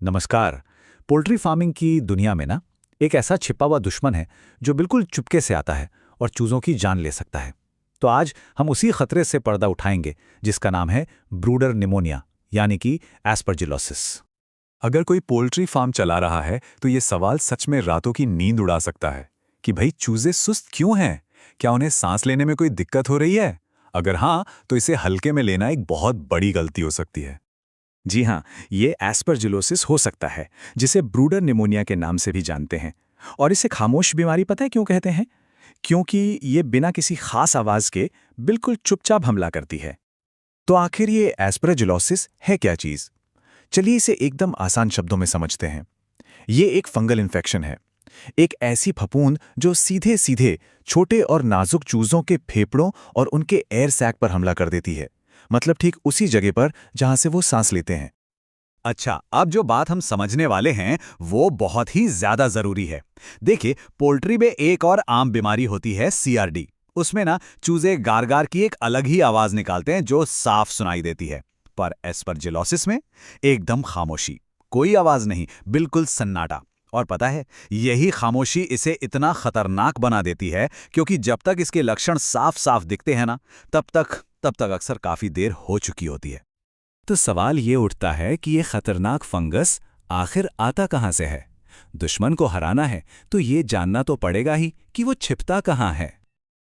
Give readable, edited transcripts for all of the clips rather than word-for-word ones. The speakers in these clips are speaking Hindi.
नमस्कार। पोल्ट्री फार्मिंग की दुनिया में ना एक ऐसा छिपा हुआ दुश्मन है जो बिल्कुल चुपके से आता है और चूज़ों की जान ले सकता है। तो आज हम उसी खतरे से पर्दा उठाएंगे जिसका नाम है ब्रूडर निमोनिया यानी कि एस्परजिलोसिस। अगर कोई पोल्ट्री फार्म चला रहा है तो ये सवाल सच में रातों की नींद उड़ा सकता है कि भाई चूजे सुस्त क्यों हैं? क्या उन्हें सांस लेने में कोई दिक्कत हो रही है? अगर हाँ, तो इसे हल्के में लेना एक बहुत बड़ी गलती हो सकती है। जी हाँ, ये एस्परजिलोसिस हो सकता है, जिसे ब्रूडर निमोनिया के नाम से भी जानते हैं। और इसे खामोश बीमारी पता है क्यों कहते हैं? क्योंकि ये बिना किसी खास आवाज के बिल्कुल चुपचाप हमला करती है। तो आखिर ये एस्परजिलोसिस है क्या चीज? चलिए इसे एकदम आसान शब्दों में समझते हैं। ये एक फंगल इन्फेक्शन है, एक ऐसी फफूंद जो सीधे सीधे छोटे और नाजुक चूजों के फेफड़ों और उनके एयर सैक पर हमला कर देती है। मतलब ठीक उसी जगह पर जहां से वो सांस लेते हैं। अच्छा, अब जो बात हम समझने वाले हैं वो बहुत ही ज्यादा जरूरी है। देखिए, पोल्ट्री में एक और आम बीमारी होती है सीआरडी। उसमें ना चूजे गार-गार की एक अलग ही आवाज निकालते हैं जो साफ सुनाई देती है। पर एस्परजिलोसिस में एकदम खामोशी, कोई आवाज नहीं, बिल्कुल सन्नाटा। और पता है, यही खामोशी इसे इतना खतरनाक बना देती है क्योंकि जब तक इसके लक्षण साफ-साफ दिखते हैं ना, तब तक अक्सर काफी देर हो चुकी होती है। तो सवाल ये उठता है कि ये खतरनाक फंगस आखिर आता कहाँ से है? दुश्मन को हराना है तो ये जानना तो पड़ेगा ही कि वो छिपता कहाँ है।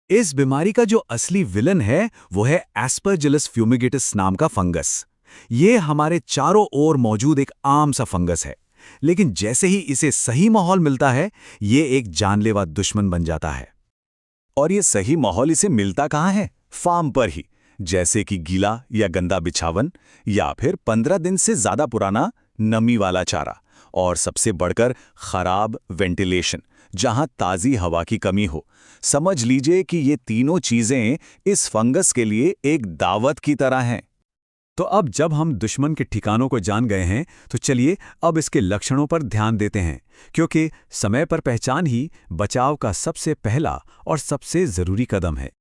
इस बीमारी का जो असली विलन है वो है एस्परजिलस फ्यूमिगेटिस नाम का फंगस। ये हमारे चारों ओर मौजूद एक आम सा फंगस है, लेकिन जैसे ही इसे सही माहौल मिलता है ये एक जानलेवा दुश्मन बन जाता है। और ये सही माहौल इसे मिलता कहाँ है? फार्म पर ही, जैसे कि गीला या गंदा बिछावन, या फिर 15 दिन से ज्यादा पुराना नमी वाला चारा, और सबसे बढ़कर खराब वेंटिलेशन, जहां ताजी हवा की कमी हो। समझ लीजिए कि ये तीनों चीजें इस फंगस के लिए एक दावत की तरह हैं। तो अब जब हम दुश्मन के ठिकानों को जान गए हैं तो चलिए अब इसके लक्षणों पर ध्यान देते हैं, क्योंकि समय पर पहचान ही बचाव का सबसे पहला और सबसे जरूरी कदम है।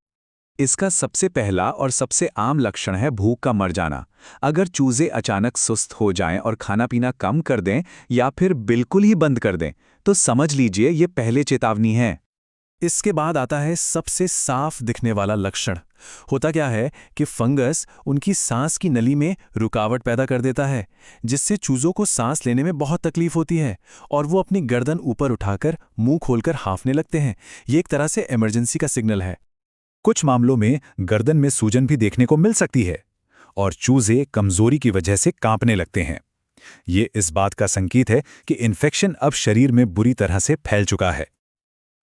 इसका सबसे पहला और सबसे आम लक्षण है भूख का मर जाना। अगर चूजे अचानक सुस्त हो जाएं और खाना पीना कम कर दें या फिर बिल्कुल ही बंद कर दें, तो समझ लीजिए ये पहले चेतावनी है। इसके बाद आता है सबसे साफ दिखने वाला लक्षण। होता क्या है कि फंगस उनकी सांस की नली में रुकावट पैदा कर देता है, जिससे चूजों को सांस लेने में बहुत तकलीफ होती है और वो अपनी गर्दन ऊपर उठाकर मुंह खोलकर हांफने लगते हैं। ये एक तरह से इमरजेंसी का सिग्नल है। कुछ मामलों में गर्दन में सूजन भी देखने को मिल सकती है और चूजे कमजोरी की वजह से कांपने लगते हैं। ये इस बात का संकेत है कि इन्फेक्शन अब शरीर में बुरी तरह से फैल चुका है।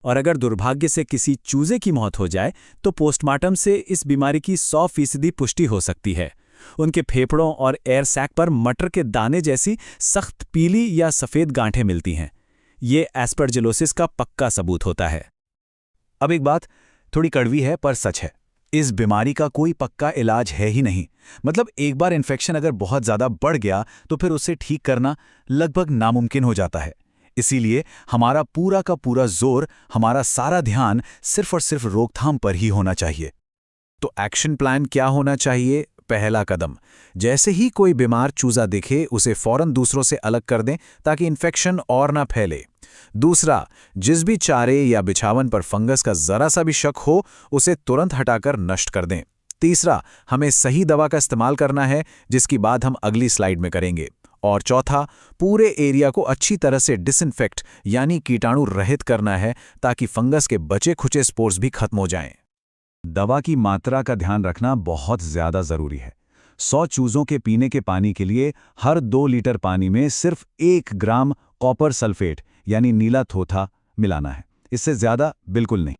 और अगर दुर्भाग्य से किसी चूजे की मौत हो जाए तो पोस्टमार्टम से इस बीमारी की 100% पुष्टि हो सकती है। उनके फेफड़ों और एयर सैक पर मटर के दाने जैसी सख्त पीली या सफेद गांठें मिलती हैं। ये एस्परजिलोसिस का पक्का सबूत होता है। अब एक बात थोड़ी कड़वी है पर सच है, इस बीमारी का कोई पक्का इलाज है ही नहीं। मतलब एक बार इन्फेक्शन अगर बहुत ज्यादा बढ़ गया तो फिर उसे ठीक करना लगभग नामुमकिन हो जाता है। इसीलिए हमारा पूरा का पूरा जोर, हमारा सारा ध्यान सिर्फ और सिर्फ रोकथाम पर ही होना चाहिए। तो एक्शन प्लान क्या होना चाहिए? पहला कदम, जैसे ही कोई बीमार चूजा दिखे उसे फौरन दूसरों से अलग कर दें ताकि इन्फेक्शन और ना फैले। दूसरा, जिस भी चारे या बिछावन पर फंगस का जरा सा भी शक हो उसे तुरंत हटाकर नष्ट कर दें। तीसरा, हमें सही दवा का इस्तेमाल करना है, जिसकी बात हम अगली स्लाइड में करेंगे। और चौथा, पूरे एरिया को अच्छी तरह से डिसइंफेक्ट यानी कीटाणु रहित करना है ताकि फंगस के बचे खुचे स्पोर्स भी खत्म हो जाएं। दवा की मात्रा का ध्यान रखना बहुत ज्यादा जरूरी है। 100 चूजों के पीने के पानी के लिए हर 2 लीटर पानी में सिर्फ 1 ग्राम कॉपर सल्फेट यानी नीला थोथा मिलाना है, इससे ज्यादा बिल्कुल नहीं।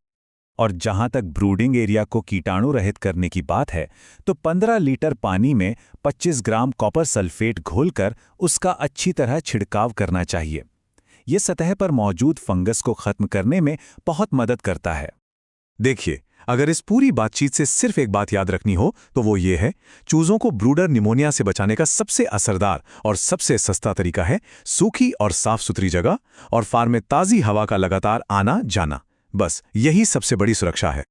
और जहां तक ब्रूडिंग एरिया को कीटाणु रहित करने की बात है तो 15 लीटर पानी में 25 ग्राम कॉपर सल्फेट घोलकर उसका अच्छी तरह छिड़काव करना चाहिए। यह सतह पर मौजूद फंगस को खत्म करने में बहुत मदद करता है। देखिए, अगर इस पूरी बातचीत से सिर्फ एक बात याद रखनी हो तो वो ये है, चूजों को ब्रूडर निमोनिया से बचाने का सबसे असरदार और सबसे सस्ता तरीका है सूखी और साफ सुथरी जगह और फार्म में ताज़ी हवा का लगातार आना जाना। बस यही सबसे बड़ी सुरक्षा है।